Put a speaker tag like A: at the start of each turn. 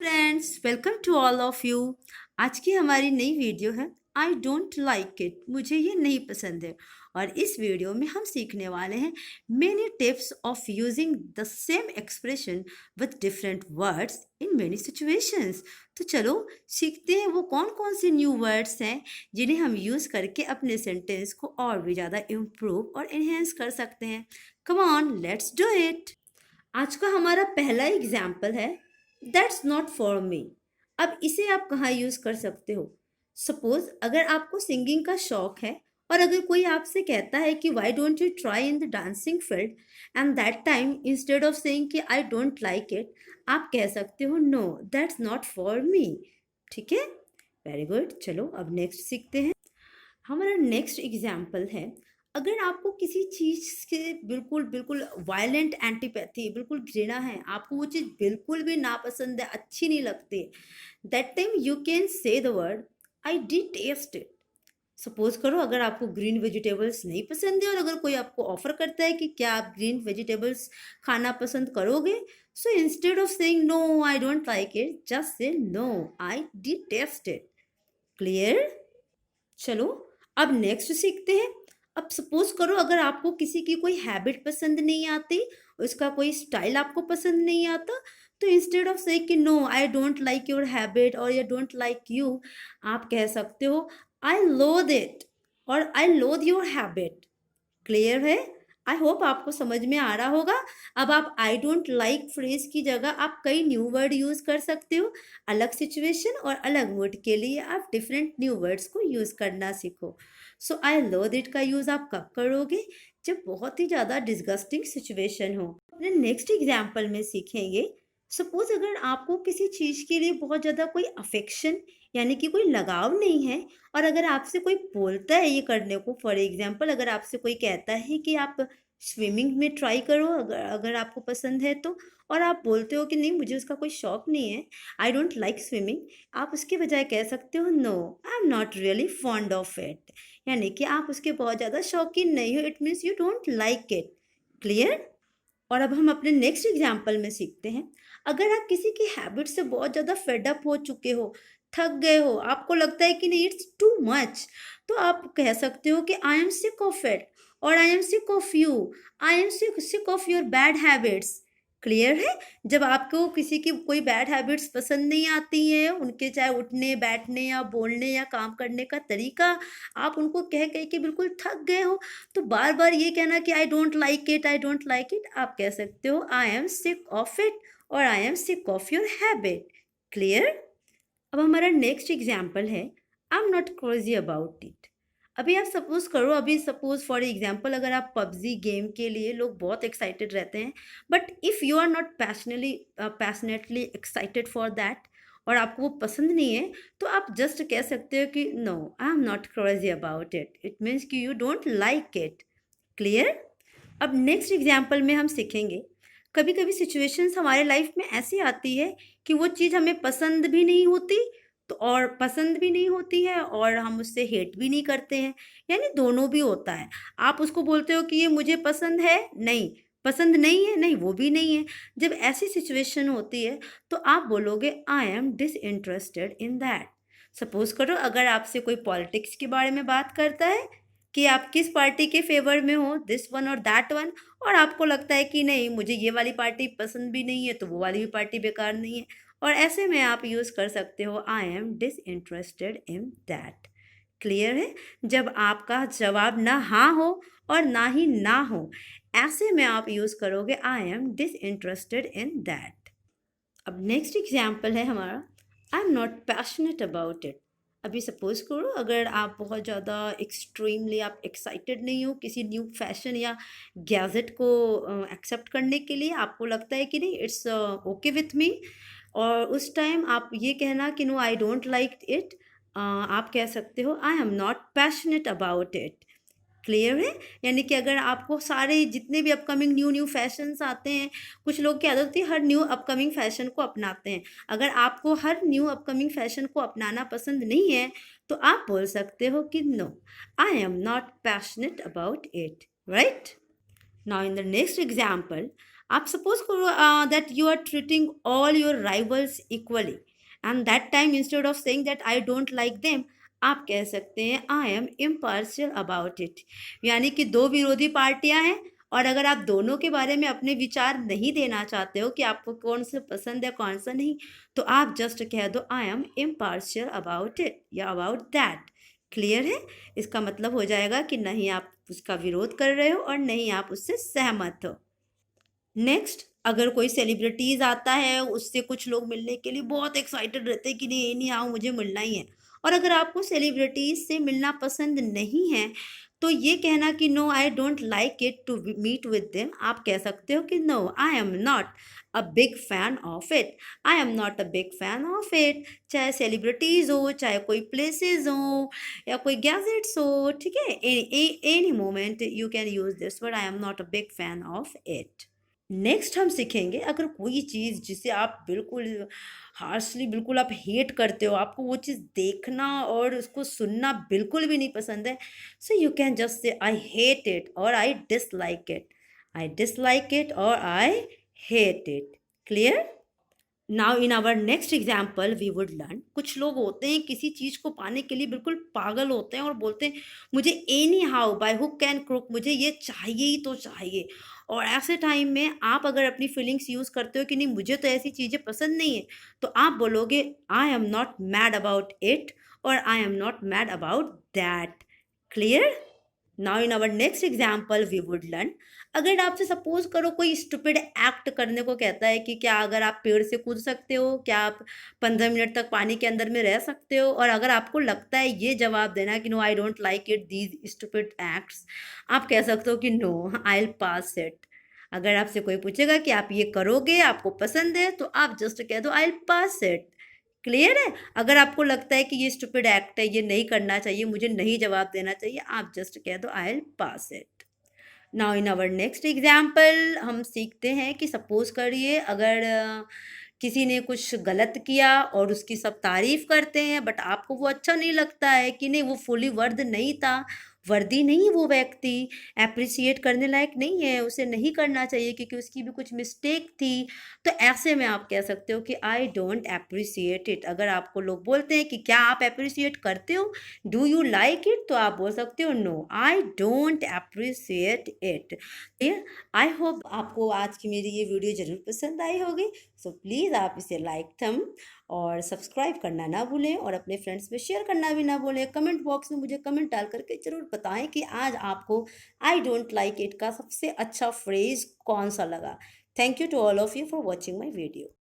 A: Friends, welcome to all of you. आज की हमारी नई वीडियो है आई डोंट लाइक इट, मुझे ये नहीं पसंद है। और इस वीडियो में हम सीखने वाले हैं many tips of using the same expression with different words in many situations. तो चलो सीखते हैं वो कौन कौन से न्यू वर्ड्स हैं जिन्हें हम यूज़ करके अपने सेंटेंस को और भी ज़्यादा इम्प्रूव और एनहेंस कर सकते हैं। Come on, let's do it. आज का हमारा पहला एग्जाम्पल है दैट्स नॉट फॉर मी। अब इसे आप कहाँ यूज़ कर सकते हो? सपोज अगर आपको सिंगिंग का शौक है और अगर कोई आपसे कहता है कि why don't you try in the dancing field, and that time instead of saying कि आई डोंट लाइक इट, आप कह सकते हो no that's not for me. ठीक है, वेरी गुड। चलो अब नेक्स्ट सीखते हैं। हमारा नेक्स्ट एग्जाम्पल है अगर आपको किसी चीज़ से बिल्कुल बिल्कुल वायलेंट एंटीपैथी, बिल्कुल घृणा है, आपको वो चीज़ बिल्कुल भी नापसंद है, अच्छी नहीं लगती, that time you can say the word I detest it. Suppose करो अगर आपको ग्रीन वेजिटेबल्स नहीं पसंद है और अगर कोई आपको ऑफर करता है कि क्या आप ग्रीन वेजिटेबल्स खाना पसंद करोगे, so instead of saying no I don't like it, just say no I detest it. Clear? चलो अब नेक्स्ट सीखते हैं। अब सपोज करो अगर आपको किसी की कोई हैबिट पसंद नहीं आती, उसका कोई स्टाइल आपको पसंद नहीं आता, तो इंस्टेड ऑफ से कि no I don't like your habit और आई डोंट लाइक यू, आप कह सकते हो आई लोद इट और आई लोद योर हैबिट। क्लियर है? आई होप आपको समझ में आ रहा होगा। अब आप आई डोंट लाइक फ्रेज की जगह आप कई न्यू वर्ड यूज कर सकते हो। अलग सिचुएशन और अलग मूड के लिए आप डिफरेंट न्यू वर्ड्स को यूज करना सीखो। सो आई लोद इट का यूज आप कब करोगे? जब बहुत ही ज़्यादा डिस्गस्टिंग सिचुएशन हो। अपने नेक्स्ट एग्जाम्पल में सीखेंगे। सपोज अगर आपको किसी चीज़ के लिए बहुत ज़्यादा कोई अफेक्शन यानी कि कोई लगाव नहीं है और अगर आपसे कोई बोलता है ये करने को, फॉर एग्जांपल अगर आपसे कोई कहता है कि आप स्विमिंग में ट्राई करो अगर अगर आपको पसंद है तो, और आप बोलते हो कि नहीं मुझे उसका कोई शौक नहीं है, आई डोंट लाइक स्विमिंग, आप उसके बजाय कह सकते हो no I am not really fond of it, यानी कि आप उसके बहुत ज़्यादा शौकीन नहीं हो। It means you don't like it. Clear? और अब हम अपने नेक्स्ट एग्जाम्पल में सीखते हैं। अगर आप किसी की हैबिट से बहुत ज़्यादा फेडअप हो चुके हो, थक गए हो, आपको लगता है कि नहीं इट्स टू मच, तो आप कह सकते हो कि I am sick of it और I am sick of you, I am sick of your bad habits. Clear है? जब आपको किसी की कोई बैड हैबिट्स पसंद नहीं आती हैं, उनके चाहे उठने बैठने या बोलने या काम करने का तरीका, आप उनको कह कह के बिल्कुल थक गए हो, तो बार बार ये कहना कि I don't like it, I don't like it, आप कह सकते हो I am sick of it और I am sick of your habit. Clear? अब हमारा नेक्स्ट एग्जाम्पल है I am not crazy about it. अभी आप सपोज करो, अभी सपोज फॉर एग्जाम्पल अगर आप पबजी गेम के लिए लोग बहुत एक्साइटेड रहते हैं, but if you are not passionately excited for that और आपको वो पसंद नहीं है, तो आप जस्ट कह सकते हो कि no I am not crazy about it, it means कि you don't like it. Clear? अब नेक्स्ट एग्जाम्पल में हम सीखेंगे कभी कभी सिचुएशंस हमारे लाइफ में ऐसी आती है कि वो चीज़ हमें पसंद भी नहीं होती, तो और पसंद भी नहीं होती है और हम उससे हेट भी नहीं करते हैं, यानी दोनों भी होता है। आप उसको बोलते हो कि ये मुझे पसंद है, नहीं पसंद नहीं है, नहीं वो भी नहीं है। जब ऐसी सिचुएशन होती है तो आप बोलोगे I M disinterested in that. Suppose करो अगर आपसे कोई पॉलिटिक्स के बारे में बात करता है कि आप किस पार्टी के फेवर में हो, दिस वन और दैट वन, और आपको लगता है कि नहीं मुझे ये वाली पार्टी पसंद भी नहीं है तो वो वाली भी पार्टी बेकार नहीं है, और ऐसे में आप यूज़ कर सकते हो I M disinterested in that. Clear है? जब आपका जवाब ना हाँ हो और ना ही ना हो, ऐसे में आप यूज़ करोगे I am disinterested in that. अब नेक्स्ट एग्जाम्पल है हमारा आई am not passionate about it. अभी सपोज करो अगर आप बहुत ज़्यादा एक्सट्रीमली आप एक्साइटेड नहीं हो किसी न्यू फैशन या गैजेट को एक्सेप्ट करने के लिए, आपको लगता है कि नहीं इट्स ओके विथ मी, और उस टाइम आप ये कहना कि no I don't like it, आप कह सकते हो I am not passionate about it. Clear है? यानी कि अगर आपको सारे जितने भी अपकमिंग न्यू न्यू फैशंस आते हैं, कुछ लोग की आदत होती है हर न्यू अपकमिंग फैशन को अपनाते हैं, अगर आपको हर न्यू अपकमिंग फैशन को अपनाना पसंद नहीं है तो आप बोल सकते हो कि no I am not passionate about it. Right? Now in the next example, आप सपोज करो that you are treating all your rivals equally and that time instead of saying that I don't like them, आप कह सकते हैं I am impartial about it. यानी कि दो विरोधी पार्टियां हैं और अगर आप दोनों के बारे में अपने विचार नहीं देना चाहते हो कि आपको कौन सा पसंद है कौन सा नहीं, तो आप जस्ट कह दो आई एम इम्पार्शियल अबाउट इट या अबाउट दैट। क्लियर है? इसका मतलब हो जाएगा कि नहीं आप उसका विरोध कर रहे हो और नहीं आप उससे सहमत हो। नेक्स्ट, अगर कोई सेलिब्रिटीज आता है उससे कुछ लोग मिलने के लिए बहुत एक्साइटेड रहते हैं कि नहीं नहीं आओ मुझे मिलना ही है, और अगर आपको सेलिब्रिटीज से मिलना पसंद नहीं है तो ये कहना कि no I don't like it to meet with them, आप कह सकते हो कि no I am not a big fan of it, I am not a big fan of it. चाहे सेलिब्रिटीज हो, चाहे कोई प्लेसेस हो या कोई गैजेट्स हो, ठीक है, any moment you can use this word, I am not a big fan of it. Next हम सीखेंगे, अगर कोई चीज़ जिसे आप बिल्कुल हार्शली बिल्कुल आप हेट करते हो, आपको वो चीज़ देखना और उसको सुनना बिल्कुल भी नहीं पसंद है, so you can just say I hate it और I dislike it, I dislike it और I hate it. Clear? Now in our next example we would learn, कुछ लोग होते हैं किसी चीज़ को पाने के लिए बिल्कुल पागल होते हैं और बोलते हैं मुझे anyhow by hook and crook मुझे ये चाहिए ही तो चाहिए। और ऐसे टाइम में आप अगर अपनी फीलिंग्स यूज़ करते हो कि नहीं मुझे तो ऐसी चीज़ें पसंद नहीं है, तो आप बोलोगे I am not mad about it और I am not mad about that. Clear? Now in our next example we would learn, अगर आपसे सपोज करो कोई स्टूपिड एक्ट करने को कहता है कि क्या अगर आप पेड़ से कूद सकते हो, क्या आप 15 मिनट तक पानी के अंदर में रह सकते हो, और अगर आपको लगता है ये जवाब देना कि no I don't like it these stupid acts, आप कह सकते हो कि no I will pass it. अगर आपसे कोई पूछेगा कि आप ये करोगे आपको पसंद है, तो आप जस्ट कह दो I will pass it. Clear है? अगर आपको लगता है कि ये स्टूपिड एक्ट है, ये नहीं करना चाहिए, मुझे नहीं जवाब देना चाहिए, आप जस्ट कह दो I will pass it. Now in our next example हम सीखते हैं कि सपोज करिए अगर किसी ने कुछ गलत किया और उसकी सब तारीफ करते हैं बट आपको वो अच्छा नहीं लगता है कि नहीं वो फुली वर्द नहीं था, वर्दी नहीं, वो व्यक्ति अप्रिसिएट करने लायक नहीं है, उसे नहीं करना चाहिए क्योंकि उसकी भी कुछ मिस्टेक थी, तो ऐसे में आप कह सकते हो कि आई डोंट अप्रिसिएट इट। अगर आपको लोग बोलते हैं कि क्या आप अप्रिसिएट करते हो, डू यू लाइक इट, तो आप बोल सकते हो no I don't appreciate it. I hope आपको आज की मेरी ये वीडियो ज़रूर पसंद आई होगी, सो प्लीज़ आप इसे लाइक थम और सब्सक्राइब करना ना भूलें और अपने फ्रेंड्स में शेयर करना भी ना भूलें। कमेंट बॉक्स में मुझे कमेंट डाल करके ज़रूर बताएं कि आज आपको आई डोंट लाइक इट का सबसे अच्छा फ्रेज कौन सा लगा। Thank you to all of you for watching my video.